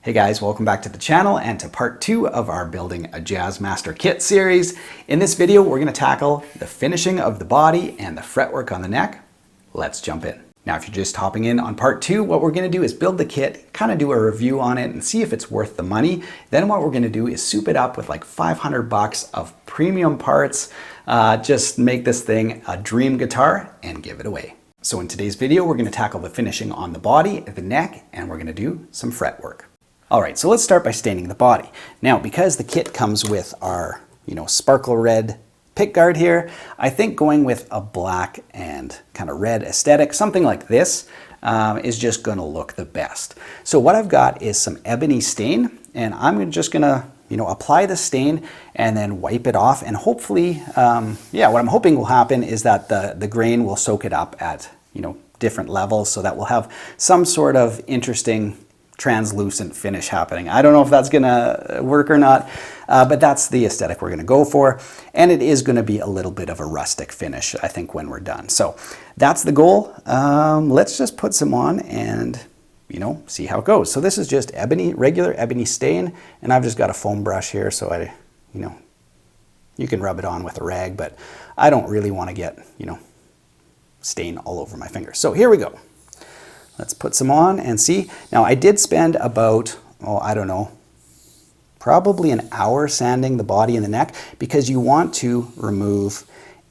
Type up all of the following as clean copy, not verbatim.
Hey guys, welcome back to the channel and to part 2 of our Building a Jazzmaster kit series. In this video, we're going to tackle the finishing of the body and the fretwork on the neck. Let's jump in. Now, if you're just hopping in on part 2, what we're going to do is build the kit, kind of do a review on it and see if it's worth the money. Then what we're going to do is soup it up with like 500 bucks of premium parts, just make this thing a dream guitar and give it away. So in today's video, we're going to tackle the finishing on the body, the neck, and we're going to do some fretwork. All right, so let's start by staining the body. Now, because the kit comes with our, sparkle red pickguard here, I think going with a black and kind of red aesthetic, something like this, is just going to look the best. So what I've got is some ebony stain, and I'm just going to, apply the stain and then wipe it off. And hopefully, what I'm hoping will happen is that the grain will soak it up at, different levels so that we'll have some sort of interesting translucent finish happening. I don't know if that's gonna work or not, but that's the aesthetic we're gonna go for. And it is gonna be a little bit of a rustic finish, I think, when we're done. So that's the goal. Let's just put some on and, see how it goes. So this is just ebony, regular ebony stain, and I've just got a foam brush here, so you can rub it on with a rag, but I don't really wanna get, stain all over my fingers. So here we go. Let's put some on and see. Now I did spend about, probably an hour sanding the body and the neck because you want to remove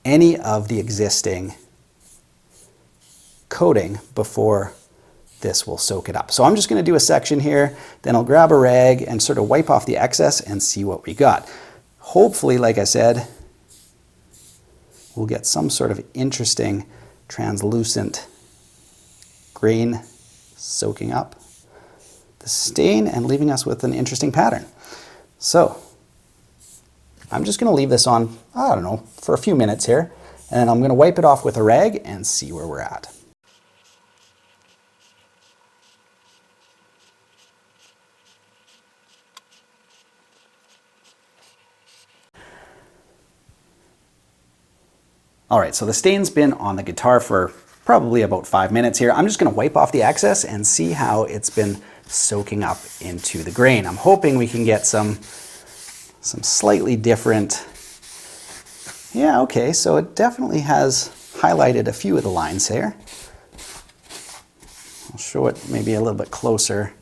any of the existing coating before this will soak it up. So I'm just going to do a section here, then I'll grab a rag and sort of wipe off the excess and see what we got. Hopefully, like I said, we'll get some sort of interesting translucent grain soaking up the stain and leaving us with an interesting pattern. So I'm just going to leave this on, for a few minutes here, and then I'm going to wipe it off with a rag and see where we're at. All right, so the stain's been on the guitar for probably about 5 minutes here. I'm just going to wipe off the excess and see how it's been soaking up into the grain. I'm hoping we can get some slightly different. Yeah, okay, so it definitely has highlighted a few of the lines here. I'll show it maybe a little bit closer.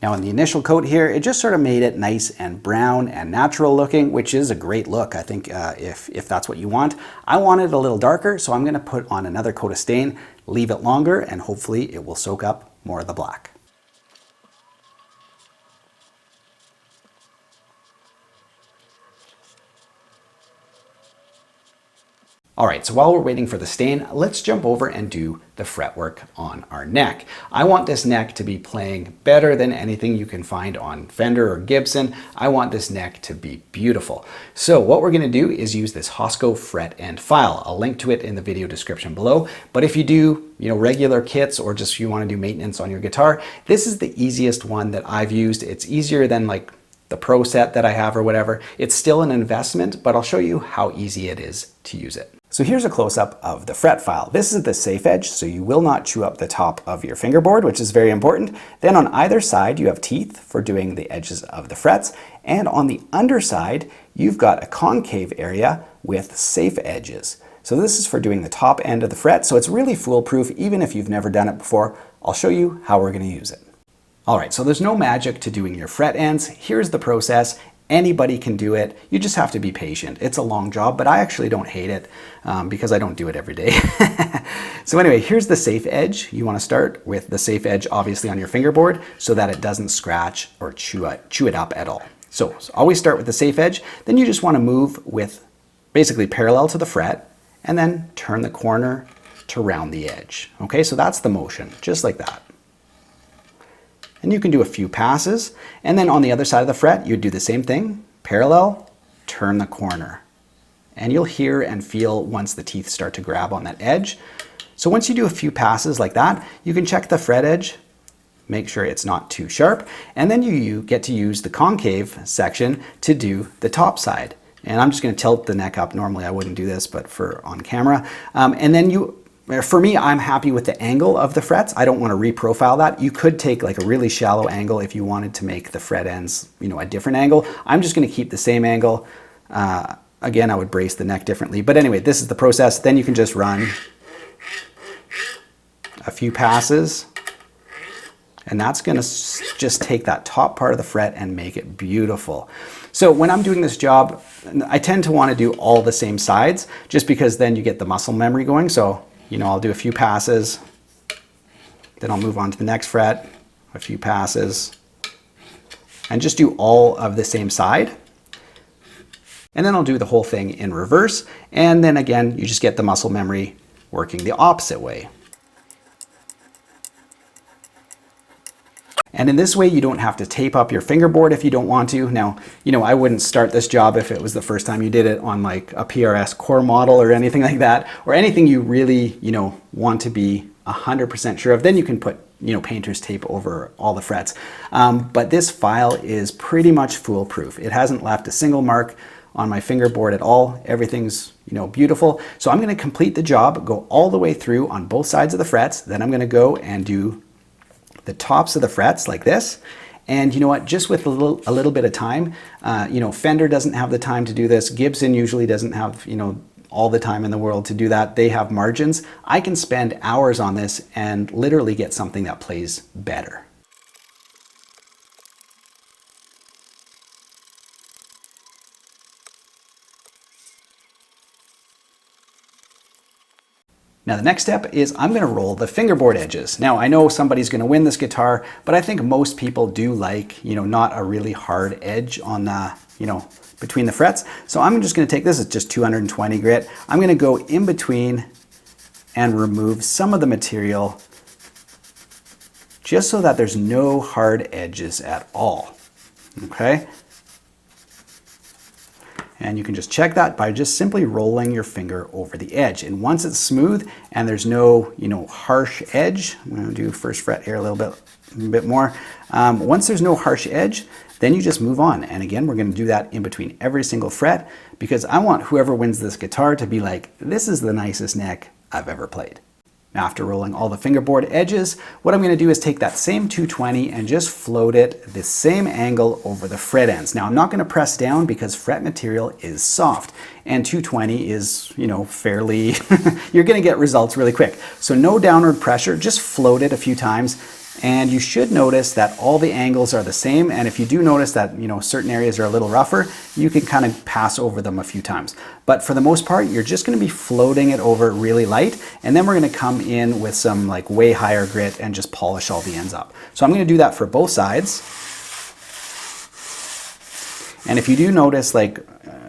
Now in the initial coat here, it just sort of made it nice and brown and natural looking, which is a great look, I think, if that's what you want. I want it a little darker, so I'm going to put on another coat of stain, leave it longer, and hopefully it will soak up more of the black. All right, so while we're waiting for the stain, let's jump over and do the fretwork on our neck. I want this neck to be playing better than anything you can find on Fender or Gibson. I want this neck to be beautiful. So what we're gonna do is use this Hosco fret and file. I'll link to it in the video description below. But if you do, regular kits or just you wanna do maintenance on your guitar, this is the easiest one that I've used. It's easier than like the Pro set that I have or whatever. It's still an investment, but I'll show you how easy it is to use it. So here's a close-up of the fret file. This is the safe edge, so you will not chew up the top of your fingerboard, which is very important. Then on either side, you have teeth for doing the edges of the frets. And on the underside, you've got a concave area with safe edges. So this is for doing the top end of the fret, so it's really foolproof even if you've never done it before. I'll show you how we're gonna use it. All right, so there's no magic to doing your fret ends. Here's the process. Anybody can do it. You just have to be patient. It's a long job, but I actually don't hate it because I don't do it every day. So anyway, here's the safe edge. You want to start with the safe edge, obviously, on your fingerboard so that it doesn't scratch or chew it up at all. So always start with the safe edge. Then you just want to move with basically parallel to the fret and then turn the corner to round the edge. Okay, so that's the motion, just like that. And you can do a few passes, and then on the other side of the fret, you do the same thing, parallel, turn the corner. And you'll hear and feel once the teeth start to grab on that edge. So once you do a few passes like that, you can check the fret edge, make sure it's not too sharp, and then you get to use the concave section to do the top side. And I'm just gonna tilt the neck up. Normally I wouldn't do this, but for on camera. And then you For me, I'm happy with the angle of the frets. I don't want to reprofile that. You could take like a really shallow angle if you wanted to make the fret ends, you know, a different angle. I'm just going to keep the same angle. Again, I would brace the neck differently. But anyway, this is the process. Then you can just run a few passes. And that's going to just take that top part of the fret and make it beautiful. So when I'm doing this job, I tend to want to do all the same sides just because then you get the muscle memory going. So, you know, I'll do a few passes, then I'll move on to the next fret, a few passes, and just do all of the same side. And then I'll do the whole thing in reverse. And then again, you just get the muscle memory working the opposite way. And in this way, you don't have to tape up your fingerboard if you don't want to. Now, you know, I wouldn't start this job if it was the first time you did it on like a PRS core model or anything like that, or anything you really, you know, want to be 100% sure of. Then you can put, you know, painter's tape over all the frets. But this file is pretty much foolproof. It hasn't left a single mark on my fingerboard at all. Everything's, you know, beautiful. So I'm going to complete the job, go all the way through on both sides of the frets. Then I'm going to go and do the tops of the frets like this. And you know what, just with a little bit of time, you know, Fender doesn't have the time to do this. Gibson usually doesn't have, you know, all the time in the world to do that. They have margins. I can spend hours on this and literally get something that plays better. Now the next step is I'm going to roll the fingerboard edges. Now I know somebody's going to win this guitar, but I think most people do like, you know, not a really hard edge on the, you know, between the frets. So I'm just going to take this, it's just 220 grit. I'm going to go in between and remove some of the material just so that there's no hard edges at all. Okay. And you can just check that by just simply rolling your finger over the edge. And once it's smooth and there's no, you know, harsh edge, I'm going to do first fret here a little bit more. Once there's no harsh edge, then you just move on. And again, we're going to do that in between every single fret because I want whoever wins this guitar to be like, this is the nicest neck I've ever played. Now, after rolling all the fingerboard edges, what I'm going to do is take that same 220 and just float it the same angle over the fret ends. Now, I'm not going to press down because fret material is soft and 220 is, you know, fairly, you're going to get results really quick. So no downward pressure, just float it a few times. And you should notice that all the angles are the same. And if you do notice that, you know, certain areas are a little rougher, you can kind of pass over them a few times. But for the most part, you're just going to be floating it over really light. And then we're going to come in with some like way higher grit and just polish all the ends up. So I'm going to do that for both sides. And if you do notice, like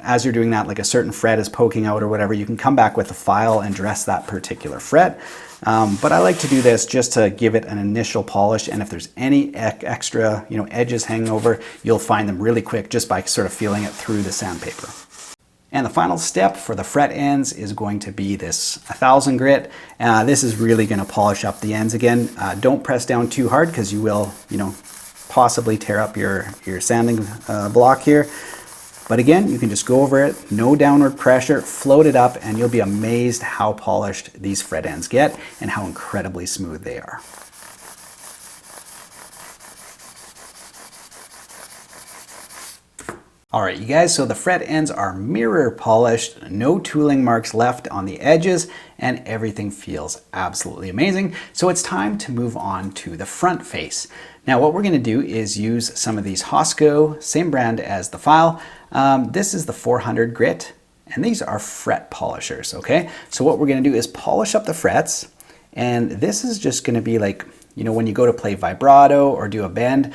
as you're doing that, like a certain fret is poking out or whatever, you can come back with a file and dress that particular fret. But I like to do this just to give it an initial polish, and if there's any extra, you know, edges hanging over, you'll find them really quick just by sort of feeling it through the sandpaper. And the final step for the fret ends is going to be this 1000 grit. This is really going to polish up the ends again. Don't press down too hard because you will, you know, possibly tear up your sanding block here. But again, you can just go over it, no downward pressure, float it up, and you'll be amazed how polished these fret ends get and how incredibly smooth they are. All right, you guys, so the fret ends are mirror polished, no tooling marks left on the edges, and everything feels absolutely amazing. So it's time to move on to the front face. Now what we're gonna do is use some of these Hosco, same brand as the file. This is the 400 grit, and these are fret polishers, okay? So what we're gonna do is polish up the frets, and this is just gonna be like, you know, when you go to play vibrato or do a bend,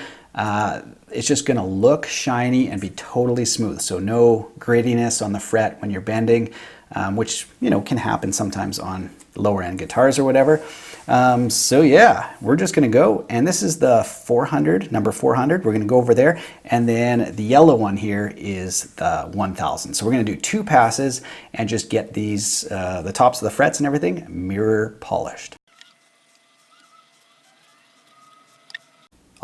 it's just gonna look shiny and be totally smooth. So no grittiness on the fret when you're bending, which, you know, can happen sometimes on lower end guitars or whatever. So yeah, we're just gonna go, and this is the 400, number 400. We're gonna go over there, and then the yellow one here is the 1000. So we're gonna do 2 passes and just get these, the tops of the frets and everything mirror polished.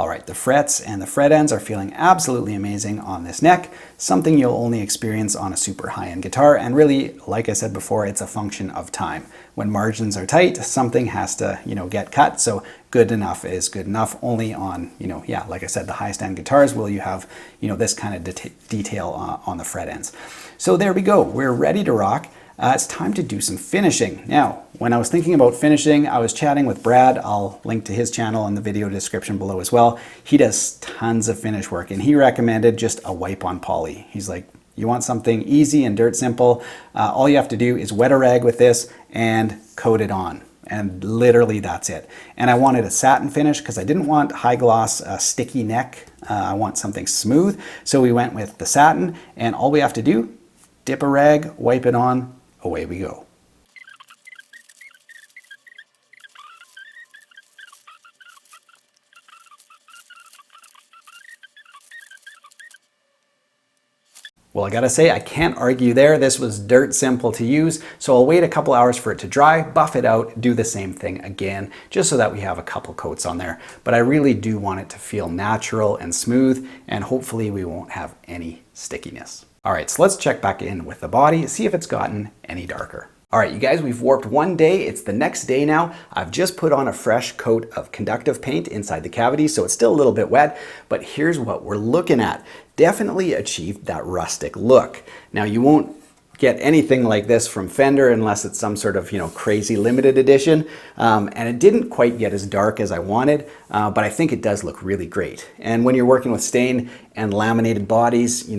All right, the frets and the fret ends are feeling absolutely amazing on this neck, something you'll only experience on a super high-end guitar, and really, like I said before, it's a function of time. When margins are tight, something has to, get cut, so good enough is good enough. Only on, yeah, like I said, the highest-end guitars will you have, this kind of detail on the fret ends. So there we go, we're ready to rock. It's time to do some finishing. Now, when I was thinking about finishing, I was chatting with Brad. I'll link to his channel in the video description below as well. He does tons of finish work, and he recommended just a wipe on poly. He's like, you want something easy and dirt simple, all you have to do is wet a rag with this and coat it on. And literally that's it. And I wanted a satin finish because I didn't want high gloss sticky neck. I want something smooth. So we went with the satin, and all we have to do, dip a rag, wipe it on, away we go. Well, I gotta say, I can't argue there. This was dirt simple to use, so I'll wait a couple hours for it to dry, buff it out, do the same thing again, just so that we have a couple coats on there. But I really do want it to feel natural and smooth, and hopefully we won't have any stickiness. All right, so let's check back in with the body, see if it's gotten any darker. All right, you guys, we've warped one day. It's the next day now. I've just put on a fresh coat of conductive paint inside the cavity, so it's still a little bit wet, but here's what we're looking at. Definitely achieved that rustic look. Now, you won't get anything like this from Fender unless it's some sort of, crazy limited edition. And it didn't quite get as dark as I wanted, but I think it does look really great. And when you're working with stain and laminated bodies,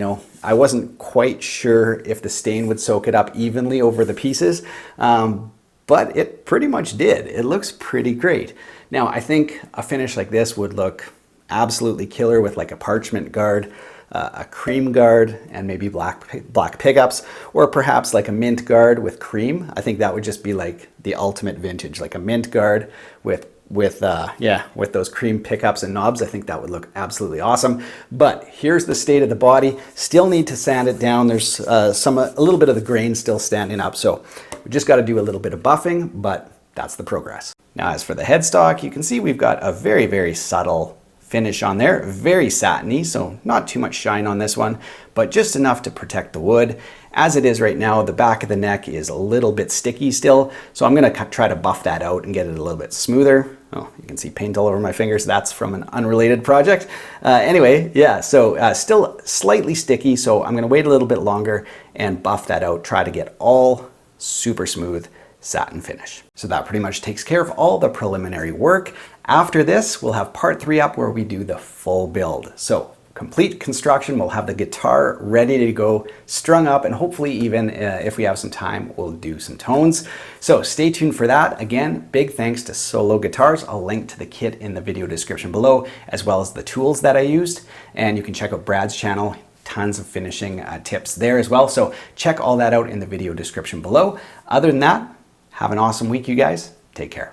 I wasn't quite sure if the stain would soak it up evenly over the pieces, but it pretty much did. It looks pretty great. Now, I think a finish like this would look absolutely killer with like a parchment guard, a cream guard, and maybe black pickups, or perhaps like a mint guard with cream. I think that would just be like the ultimate vintage, like a mint guard with those cream pickups and knobs. I think that would look absolutely awesome. But here's the state of the body. Still need to sand it down. There's a little bit of the grain still standing up, so we just got to do a little bit of buffing, but that's the progress. Now, as for the headstock, you can see we've got a very, very subtle finish on there, very satiny, so not too much shine on this one, but just enough to protect the wood. As it is right now, the back of the neck is a little bit sticky still, so I'm going to try to buff that out and get it a little bit smoother. Oh, you can see paint all over my fingers. That's from an unrelated project. Anyway, yeah, so still slightly sticky, so I'm going to wait a little bit longer and buff that out, try to get all super smooth satin finish. So that pretty much takes care of all the preliminary work. After this, we'll have part 3 up where we do the full build. So complete construction, we'll have the guitar ready to go, strung up, and hopefully even if we have some time, we'll do some tones. So stay tuned for that. Again, big thanks to Solo Guitars. I'll link to the kit in the video description below, as well as the tools that I used. And you can check out Brad's channel. Tons of finishing tips there as well. So check all that out in the video description below. Other than that, have an awesome week, you guys. Take care.